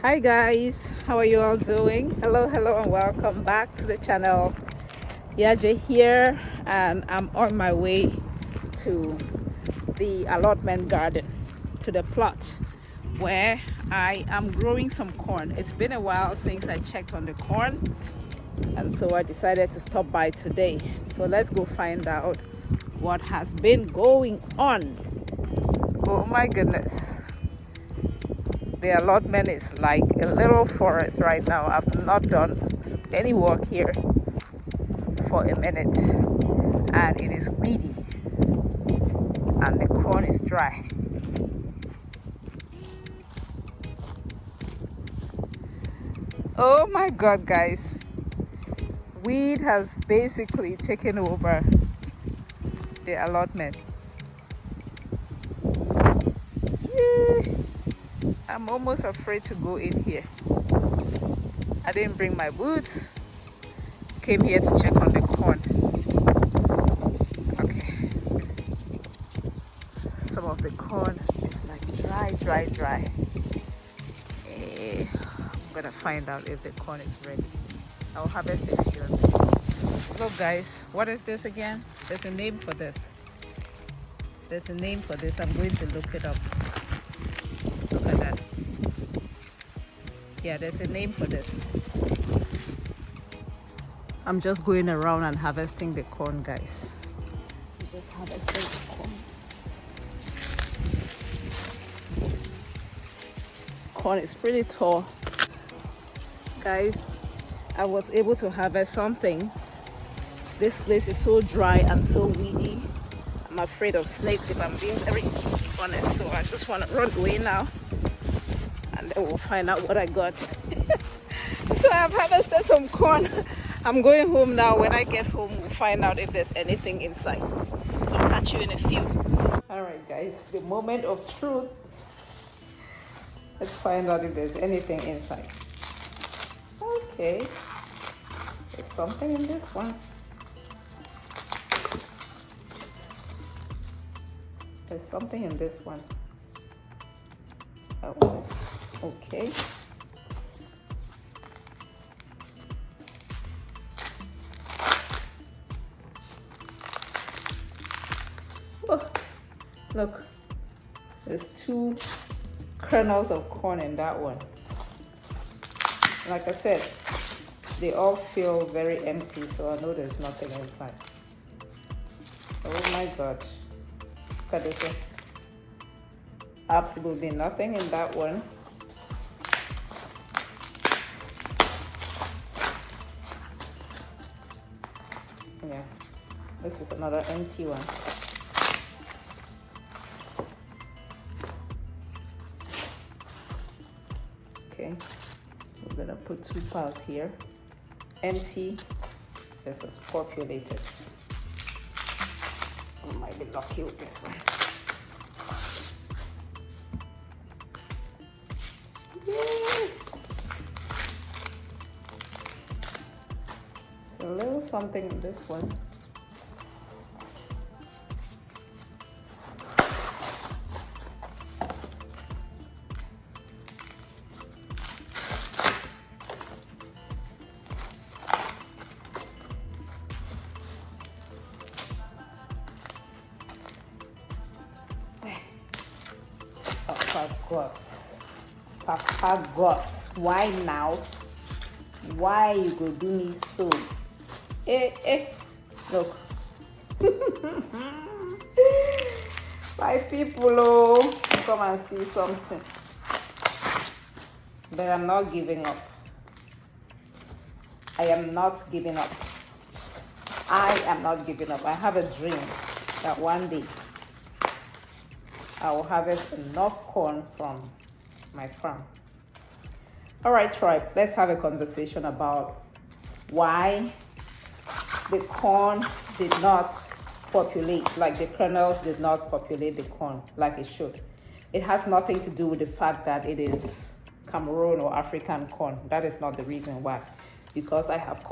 Hi guys, how are you all doing? Hello and welcome back to the channel. YAJE here, and I'm on my way to the allotment garden, to the plot where I am growing some corn. It's been a while since I checked on the corn, and so I decided to stop by today. So let's go find out what has been going on. Oh my goodness. The allotment is like a little forest right now. I've not done any work here for a minute, and it is weedy and the corn is dry. Oh my god guys, weed has basically taken over the allotment. I'm almost afraid to go in here. I didn't bring my boots. Came here to check on the corn. Okay. Some of the corn is like dry. I'm gonna find out if the corn is ready. I'll harvest it here and see. Look guys, what is this again? There's a name for this. I'm going to look it up. Look at that. Yeah, there's a name for this. I'm just going around and harvesting the corn, guys. Just harvesting the corn. Corn is pretty tall. Guys, I was able to harvest something. This place is so dry and so weedy. I'm afraid of snakes, if I'm being very honest. So I just want to run away now, and then we'll find out what I got. So I've harvested some corn. I'm going home now. When I get home, we'll find out if there's anything inside. So I'll catch you in a few. All right, guys, the moment of truth. Let's find out if there's anything inside. Okay, there's something in this one. There's something in this one. Oh, yes. Okay. Oh, look, there's 2 kernels of corn in that one. Like I said, they all feel very empty, so I know there's nothing inside. Oh my god. Look at this one. Absolutely nothing in that one. Yeah, this is another empty one. Okay, we're gonna put 2 piles here. Empty. This is populated. I might be lucky with this one. Yay! There's a little something in this one. Papa gods, why now? Why you go do me so? Look. My people, oh, come and see something. But I'm not giving up. I am not giving up. I am not giving up. I have a dream that one day I will harvest enough corn from my farm. All right, tribe, let's have a conversation about why the corn did not populate, like the kernels did not populate the corn like it should. It has nothing to do with the fact that it is Cameroon or African corn. That is not the reason why. Because I've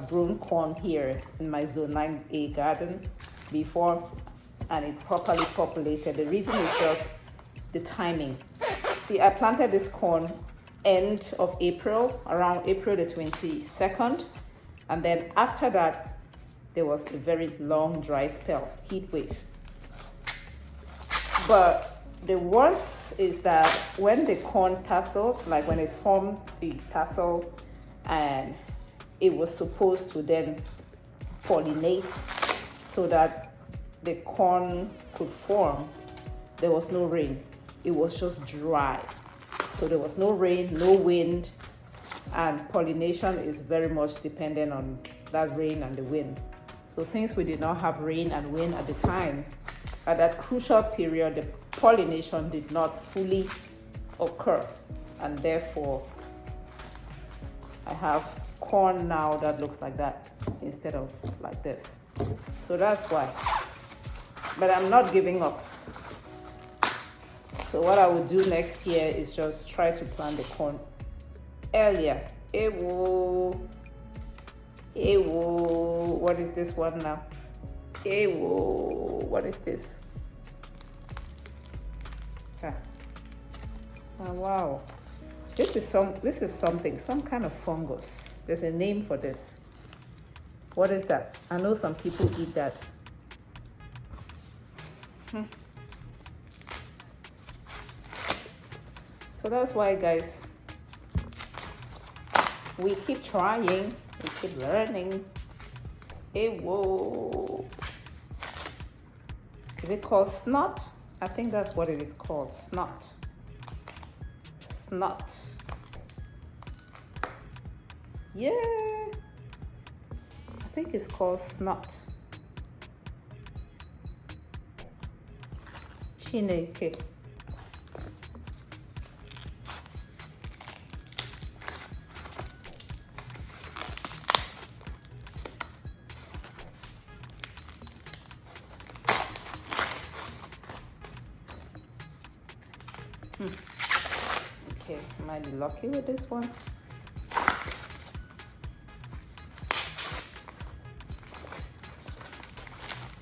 grown corn here in my Zone 9A garden before, and it properly populated. The reason is just the timing. See, I planted this corn end of April, around April the 22nd. And then after that, there was a very long dry spell, heat wave. But the worst is that when the corn tasseled, like when it formed the tassel and it was supposed to then pollinate so that the corn could form, there was no rain. It was just dry. So there was no rain, no wind, and pollination is very much dependent on that rain and the wind. So since we did not have rain and wind at the time, at that crucial period, the pollination did not fully occur, and therefore I have corn now that looks like that instead of like this. So that's why. But I'm not giving up. So what I will do next year is just try to plant the corn earlier. Ewo. What is this one now? What is this? Oh, wow. This is something, some kind of fungus. There's a name for this. What is that? I know some people eat that. So that's why, guys, we keep trying, we keep learning. Ewo. Is it called snut? I think that's what it is called, snut. Snut. Yeah. I think it's called snut. Chineke. Okay, might be lucky with this one.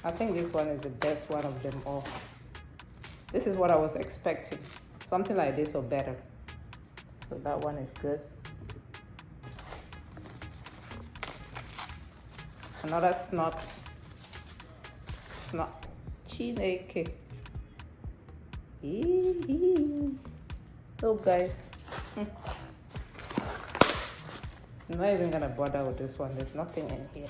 I think this one is the best one of them all. This is what I was expecting. Something like this or better. So that one is good. Another snut. Snut. Chineke. Oh, guys. I'm not even gonna bother with this one. There's nothing in here.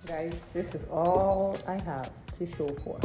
Guys, this is all I have to show for.